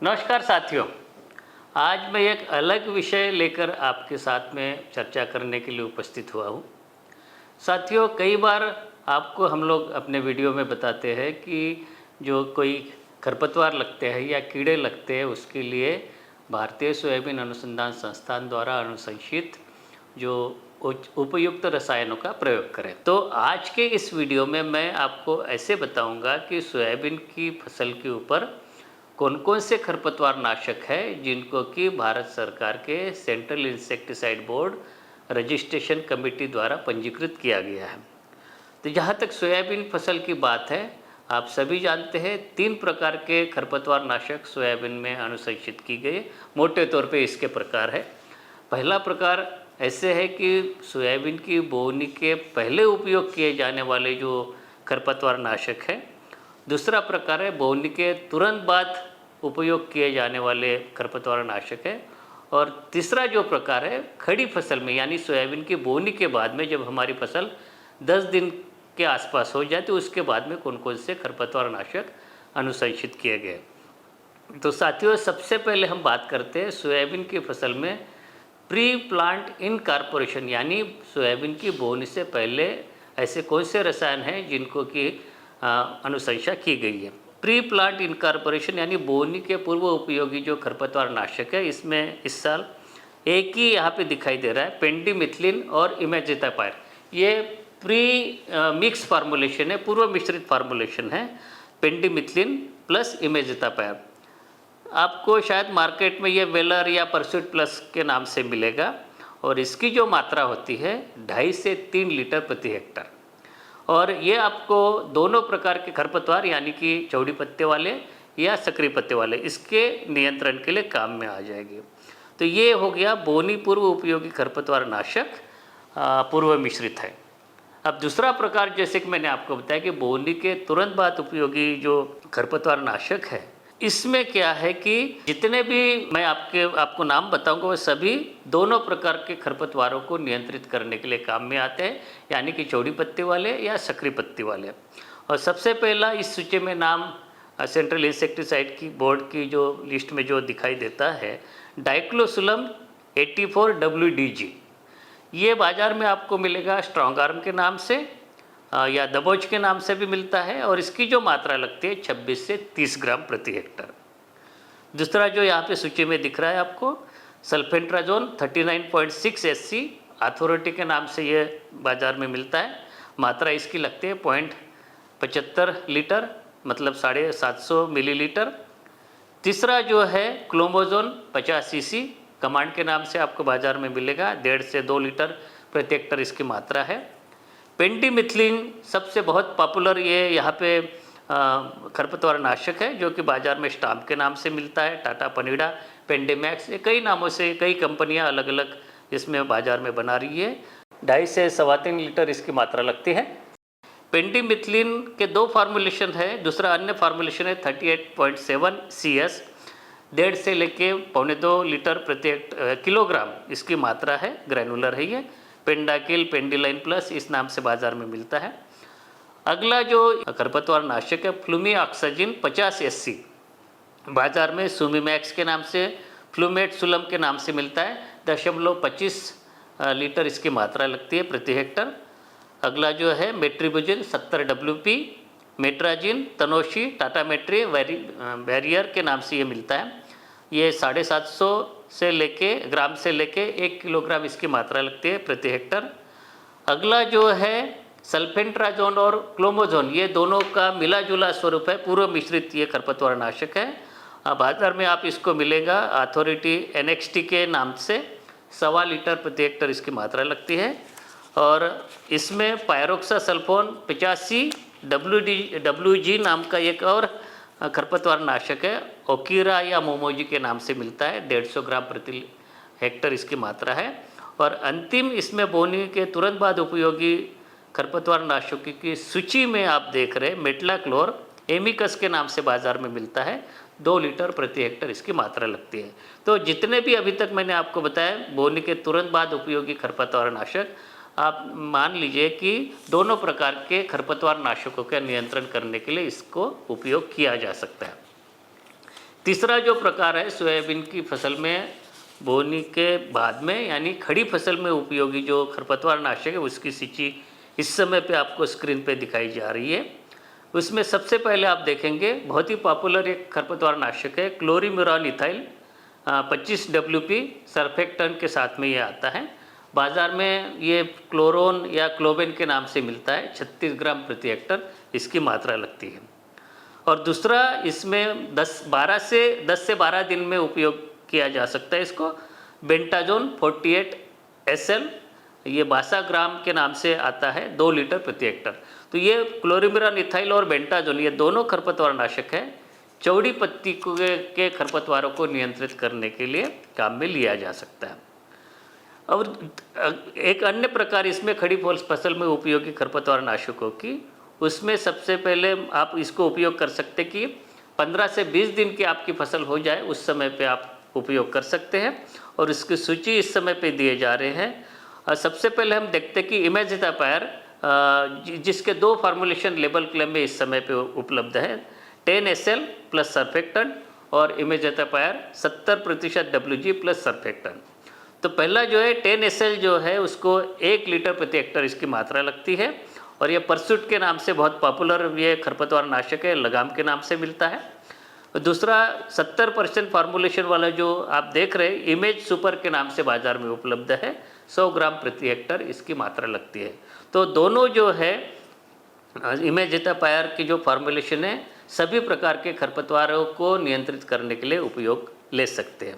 नमस्कार साथियों। आज मैं एक अलग विषय लेकर आपके साथ में चर्चा करने के लिए उपस्थित हुआ हूँ। साथियों, कई बार आपको हम लोग अपने वीडियो में बताते हैं कि जो कोई खरपतवार लगते हैं या कीड़े लगते हैं उसके लिए भारतीय सोयाबीन अनुसंधान संस्थान द्वारा अनुशंसित जो उपयुक्त रसायनों का प्रयोग करें। तो आज के इस वीडियो में मैं आपको ऐसे बताऊंगा कि सोयाबीन की फसल के ऊपर कौन कौन से खरपतवार नाशक है जिनको कि भारत सरकार के central insecticide board registration committee द्वारा पंजीकृत किया गया है। तो जहाँ तक सोयाबीन फसल की बात है, आप सभी जानते हैं 3 प्रकार के खरपतवार नाशक सोयाबीन में अनुशंसित की गई। मोटे तौर पे इसके प्रकार है। पहला प्रकार ऐसे है कि सोयाबीन की बोवनी के पहले उपयोग किए जाने वाले जो खरपतवार नाशक है। दूसरा प्रकार है बोवनी के तुरंत बाद उपयोग किए जाने वाले खरपतवार नाशक है। और तीसरा जो प्रकार है खड़ी फसल में, यानी सोयाबीन की बोवनी के बाद में जब हमारी फसल 10 दिन के आसपास हो जाए तो उसके बाद में कौन कौन से खरपतवार नाशक अनुशंसित किए गए। तो साथियों, सबसे पहले हम बात करते हैं सोयाबीन की फसल में प्री प्लांट इनकॉर्पोरेशन, यानी सोयाबीन की बोवनी से पहले ऐसे कौन से रसायन हैं जिनको कि अनुशंसा की गई है। प्री प्लांट इनकॉर्पोरेशन यानी बोवनी के पूर्व उपयोगी जो खरपतवार नाशक है, इसमें इस साल एक ही यहाँ पे दिखाई दे रहा है, पेंडिमिथिलिन और इमेजिथापायर। ये प्री मिक्स फार्मूलेशन है, पूर्व मिश्रित फार्मूलेशन है, पेंडिमिथिलिन प्लस इमेजिथापायर। आपको शायद मार्केट में ये वेलर या परस्यूट प्लस के नाम से मिलेगा और इसकी जो मात्रा होती है 2.5 से 3 लीटर प्रति हेक्टर। और ये आपको दोनों प्रकार के खरपतवार यानी कि चौड़ी पत्ते वाले या सक्रिय पत्ते वाले इसके नियंत्रण के लिए काम में आ जाएगी। तो ये हो गया बोवनी पूर्व उपयोगी खरपतवार नाशक पूर्व मिश्रित है। अब दूसरा प्रकार, जैसे कि मैंने आपको बताया कि बोवनी के तुरंत बाद उपयोगी जो खरपतवार नाशक है, इसमें क्या है कि जितने भी मैं आपको नाम बताऊंगा वो सभी दोनों प्रकार के खरपतवारों को नियंत्रित करने के लिए काम में आते हैं, यानी कि चौड़ी पत्ती वाले या सक्रिय पत्ती वाले। और सबसे पहला इस सूची में नाम सेंट्रल इंसेक्टिसाइड की बोर्ड की जो लिस्ट में जो दिखाई देता है, डाइक्लोसुलम 84 WDG। ये बाज़ार में आपको मिलेगा स्ट्रॉन्ग आर्म के नाम से या दबोच के नाम से भी मिलता है और इसकी जो मात्रा लगती है 26 से 30 ग्राम प्रति हेक्टर। दूसरा जो यहाँ पे सूची में दिख रहा है आपको, सल्फेंट्राजोन 39.6 SC अथॉरिटी के नाम से ये बाज़ार में मिलता है। मात्रा इसकी लगती है 0.75 लीटर, मतलब 750 मिलीलीटर। तीसरा जो है क्लोमोजोन 50 cc कमांड के नाम से आपको बाज़ार में मिलेगा, 1.5 से 2 लीटर प्रति हेक्टर इसकी मात्रा है। पेंडिमिथिलिन सबसे बहुत पॉपुलर ये यहाँ पे खरपतवार नाशक है जो कि बाज़ार में स्टाम्प के नाम से मिलता है, टाटा पनीडा, पेंडेमैक्स, ये कई नामों से कई कंपनियाँ अलग अलग इसमें बाज़ार में बना रही है। 2.5 से 3.25 लीटर इसकी मात्रा लगती है। पेंडिमिथिलिन के 2 फार्मूलेशन है। दूसरा अन्य फार्मूलेशन है 38.7 CS, 1.5 से लेके 1.25 लीटर प्रति किलोग्राम इसकी मात्रा है, ग्रैनुलर है ये। पेंडाकिल, पेंडिलाइन प्लस इस नाम से बाज़ार में मिलता है। अगला जो खरपतवार नाशक है फ्लूमीऑक्साजिन 50 SC, बाज़ार में सुमीमैक्स के नाम से, फ्लूमेट सुलम के नाम से मिलता है। 0.25 लीटर इसकी मात्रा लगती है प्रति हेक्टर। अगला जो है मेट्रिबुजिन 70 WP, मेट्राजिन, तनोशी, टाटा मेट्री, बैरियर के नाम से ये मिलता है। ये 750 से लेके ग्राम से लेके 1 किलोग्राम इसकी मात्रा लगती है प्रति हेक्टर। अगला जो है सल्फेंट्राजोन और क्लोमोजोन, ये दोनों का मिला जुला स्वरूप है, पूर्व मिश्रित ये खरपतवार नाशक है। बाज़ार में आप इसको मिलेगा अथॉरिटी NXT के नाम से, 1.25 लीटर प्रति हेक्टर इसकी मात्रा लगती है। और इसमें पायरोक्सासल्फोन 85 WG नाम का एक और खरपतवार नाशक है, ओकीरा या मोमोजी के नाम से मिलता है, 150 ग्राम प्रति हेक्टर इसकी मात्रा है। और अंतिम इसमें बोवनी के तुरंत बाद उपयोगी खरपतवार नाशकों की सूची में आप देख रहे मेटलाक्लोर एमिकस के नाम से बाज़ार में मिलता है, 2 लीटर प्रति हेक्टर इसकी मात्रा लगती है। तो जितने भी अभी तक मैंने आपको बताया बोवनी के तुरंत बाद उपयोगी खरपतवार नाशक, आप मान लीजिए कि दोनों प्रकार के खरपतवार नाशकों का नियंत्रण करने के लिए इसको उपयोग किया जा सकता है। तीसरा जो प्रकार है सोयाबीन की फसल में बोने के बाद में यानी खड़ी फसल में उपयोगी जो खरपतवार नाशक है उसकी सूची इस समय पे आपको स्क्रीन पे दिखाई जा रही है। उसमें सबसे पहले आप देखेंगे बहुत ही पॉपुलर एक खरपतवार नाशक है क्लोरीम्यूरॉन इथाइल 25 WP सरफेक्टेंट के साथ में ये आता है। बाज़ार में ये क्लोरोन या क्लोबेन के नाम से मिलता है। 36 ग्राम प्रति हेक्टर इसकी मात्रा लगती है। और दूसरा इसमें 10 से 12 दिन में उपयोग किया जा सकता है इसको। बेंटाजोन 48 SL ये 62 ग्राम के नाम से आता है 2 लीटर प्रति हेक्टर। तो ये क्लोरीम्यूरॉन इथाइल और बेंटाजोन ये दोनों खरपतवार नाशक है। चौड़ी पत्ती के खरपतवारों को नियंत्रित करने के लिए काम में लिया जा सकता है। और एक अन्य प्रकार इसमें खड़ी फसल में उपयोगी खरपतवार नाशकों की, उसमें सबसे पहले आप इसको उपयोग कर सकते कि 15 से 20 दिन की आपकी फसल हो जाए उस समय पे आप उपयोग कर सकते हैं। और इसकी सूची इस समय पे दिए जा रहे हैं। और सबसे पहले हम देखते हैं कि इमेजिटापायर जिसके 2 फार्मूलेशन लेबल क्लेम में इस समय पे उपलब्ध है 10 SL प्लस सरफेक्टेंट और इमेजिटापायर 70% WG प्लस सरफेक्टेंट। तो पहला जो है 10 SL जो है उसको 1 लीटर प्रति हेक्टर इसकी मात्रा लगती है। और ये परसूट के नाम से बहुत पॉपुलर ये खरपतवार नाशक है, लगाम के नाम से मिलता है। दूसरा 70% फार्मूलेशन वाला जो आप देख रहे हैं इमेज सुपर के नाम से बाज़ार में उपलब्ध है। 100 ग्राम प्रति हेक्टर इसकी मात्रा लगती है। तो दोनों जो है इमेजिटापायर की जो फार्मूलेशन है सभी प्रकार के खरपतवारों को नियंत्रित करने के लिए उपयोग ले सकते हैं।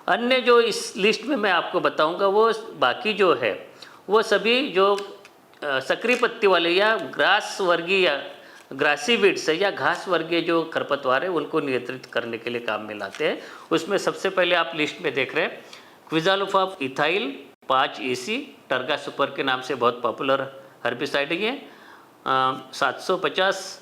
अन्य जो इस लिस्ट में मैं आपको बताऊंगा वो बाकी जो है वो सभी जो सक्रिय पत्ती वाले या ग्रास वर्गीय या ग्रासी वीड्स है या घास वर्गीय जो खरपतवार है उनको नियंत्रित करने के लिए काम में लाते हैं। उसमें सबसे पहले आप लिस्ट में देख रहे हैं क्विज़ालुफॉप इथाइल 5 EC टर्गा सुपर के नाम से बहुत पॉपुलर हर्बिसाइड है। 750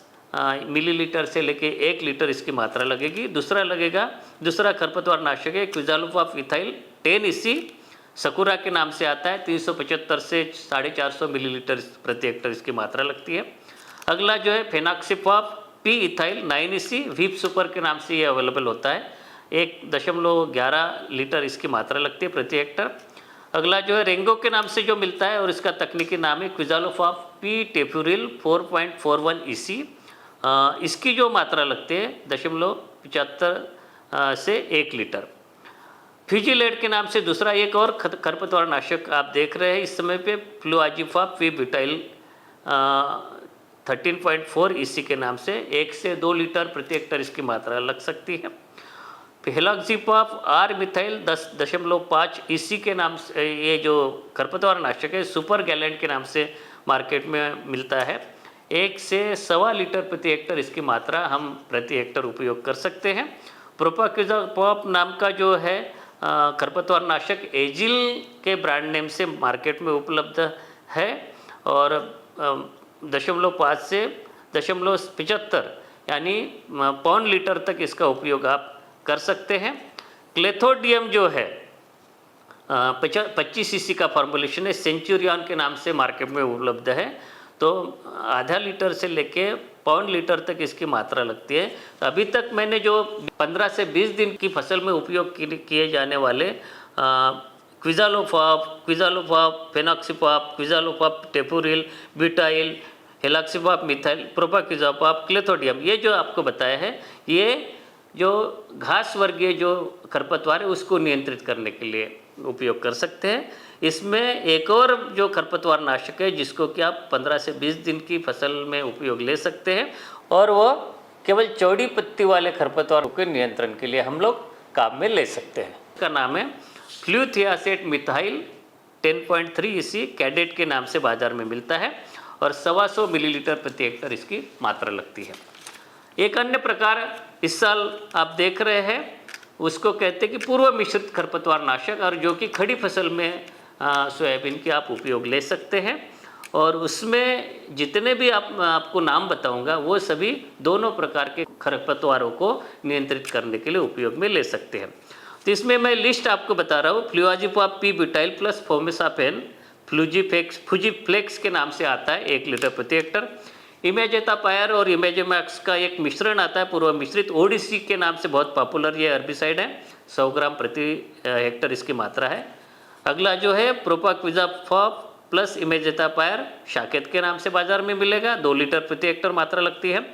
मिलीलीटर से लेके 1 लीटर इसकी मात्रा लगेगी। दूसरा खरपतवार नाशक है क्विज़ालुफॉप इथाइल 10 EC सकुरा के नाम से आता है। 375 से 450 मिलीलीटर प्रति हेक्टर इसकी मात्रा लगती है। अगला जो है फेनॉक्सीफॉप P ethyl 9 EC weep super के नाम से ये अवेलेबल होता है। 1.11 लीटर इसकी मात्रा लगती है प्रति हेक्टर। अगला जो है रेंगो के नाम से जो मिलता है और इसका तकनीकी नाम है क्विज़ालुफॉप P टेफ्यूरिल 4.41 EC। इसकी जो मात्रा लगती है 0.75 से 1 लीटर। फ्यूजिलेट के नाम से दूसरा एक और खरपतवार नाशक आप देख रहे हैं इस समय पे फ्लुआजिफॉप वी ब्यूटाइल 13.4 EC के नाम से 1 से 2 लीटर प्रति हेक्टर इसकी मात्रा लग सकती है। हेलॉक्सीपॉप R मिथाइल 10.5 EC के नाम से ये जो खरपतवार नाशक है सुपर गैलेंट के नाम से मार्केट में मिलता है। 1 से 1.25 लीटर प्रति हेक्टर इसकी मात्रा हम प्रति हेक्टर उपयोग कर सकते हैं। प्रोपाक्विज़ापॉप नाम का जो है खरपतवार नाशक एजिल के ब्रांड नेम से मार्केट में उपलब्ध है और 0.5 से 0.75 यानी पौंड लीटर तक इसका उपयोग आप कर सकते हैं। क्लेथोडियम जो है 25 EC का फॉर्मुलेशन है, सेंचुरियन के नाम से मार्केट में उपलब्ध है। तो आधा लीटर से लेके पौंड लीटर तक इसकी मात्रा लगती है। तो अभी तक मैंने जो 15 से 20 दिन की फसल में उपयोग किए जाने वाले क्विज़ालुफॉप, फेनॉक्सीफॉप, क्विज़ालुफॉप टेफ्यूरिल, ब्यूटाइल, हेलॉक्सीफॉप मिथाइल, प्रोपाक्विज़ापॉप, क्लेथोडियम ये जो आपको बताया है ये जो घास वर्गीय जो खरपतवार है उसको नियंत्रित करने के लिए उपयोग कर सकते हैं। इसमें एक और जो खरपतवार नाशक है जिसको कि आप 15 से 20 दिन की फसल में उपयोग ले सकते हैं और वो केवल चौड़ी पत्ती वाले खरपतवार के नियंत्रण के लिए हम लोग काम में ले सकते हैं। इसका नाम है फ्लूथियासेट मिथाइल 10.3 EC कैडेट के नाम से बाज़ार में मिलता है और 125 मिलीलीटर प्रति हेक्टर इसकी मात्रा लगती है। एक अन्य प्रकार इस साल आप देख रहे हैं उसको कहते हैं कि पूर्व मिश्रित खरपतवार नाशक और जो कि खड़ी फसल में सोयाबीन की आप उपयोग ले सकते हैं और उसमें जितने भी आपको नाम बताऊंगा वो सभी दोनों प्रकार के खरपतवारों को नियंत्रित करने के लिए उपयोग में ले सकते हैं। तो इसमें मैं लिस्ट आपको बता रहा हूँ। फ्लुआजिफॉप P ब्यूटाइल प्लस फोमेसापेन फ्यूजीफ्लेक्स के नाम से आता है 1 लीटर प्रति हेक्टर। इमेजेटापायर और इमेजेमैक्स का एक मिश्रण आता है, पूर्व मिश्रित ओडिसी के नाम से बहुत पॉपुलर ये हर्बिसाइड है। 100 ग्राम प्रति हेक्टर इसकी मात्रा है। अगला जो है प्रोपाक्विजाफॉप प्लस इमेजेटापायर शाकेत के नाम से बाजार में मिलेगा, 2 लीटर प्रति हेक्टर मात्रा लगती है।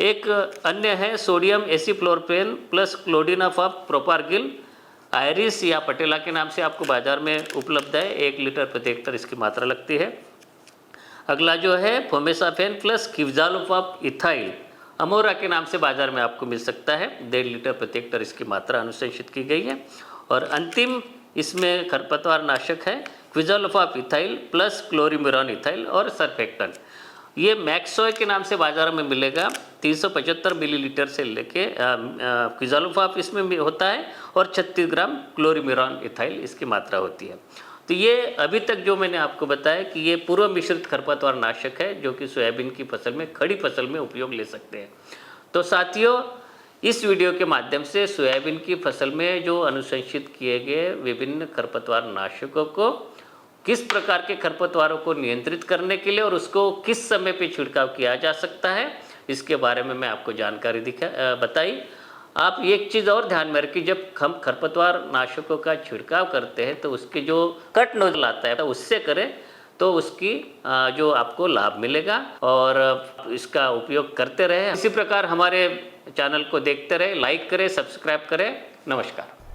एक अन्य है सोडियम एसिफ्लोरपेन प्लस क्लोडिनाफॉप प्रोपार्गिल, आयरिस या पटेला के नाम से आपको बाजार में उपलब्ध है, 1 लीटर प्रति हेक्टर इसकी मात्रा लगती है। अगला जो है फोमेसाफेन प्लस क्विजालोफॉप इथाइल, अमोरा के नाम से बाजार में आपको मिल सकता है, 1.5 लीटर प्रति हेक्टर इसकी मात्रा अनुशंसित की गई है। और अंतिम इसमें खरपतवार नाशक है क्विजालोफॉप इथाइल प्लस क्लोरीमिरॉन इथाइल और सरफेक्टेंट। ये मैक्सॉय के नाम से बाजार में मिलेगा, 375 मिलीलीटर से लेके क्विजालोफॉप इसमें भी होता है और 36 ग्राम क्लोरीमिरॉन इथाइल इसकी मात्रा होती है। तो ये अभी तक जो मैंने आपको बताया कि ये पूर्व मिश्रित खरपतवार नाशक है जो कि सोयाबीन की फसल में, खड़ी फसल में उपयोग ले सकते हैं। तो साथियों, इस वीडियो के माध्यम से सोयाबीन की फसल में जो अनुशंसित किए गए विभिन्न खरपतवार नाशकों को, किस प्रकार के खरपतवारों को नियंत्रित करने के लिए और उसको किस समय पे छिड़काव किया जा सकता है, इसके बारे में मैं आपको जानकारी बताई। आप एक चीज़ और ध्यान में रखिए, जब हम खरपतवार नाशकों का छिड़काव करते हैं तो उसके जो कट नोजल आता है तो उससे करें तो उसकी जो आपको लाभ मिलेगा और इसका उपयोग करते रहे। इसी प्रकार हमारे चैनल को देखते रहे, लाइक करें, सब्सक्राइब करें। नमस्कार।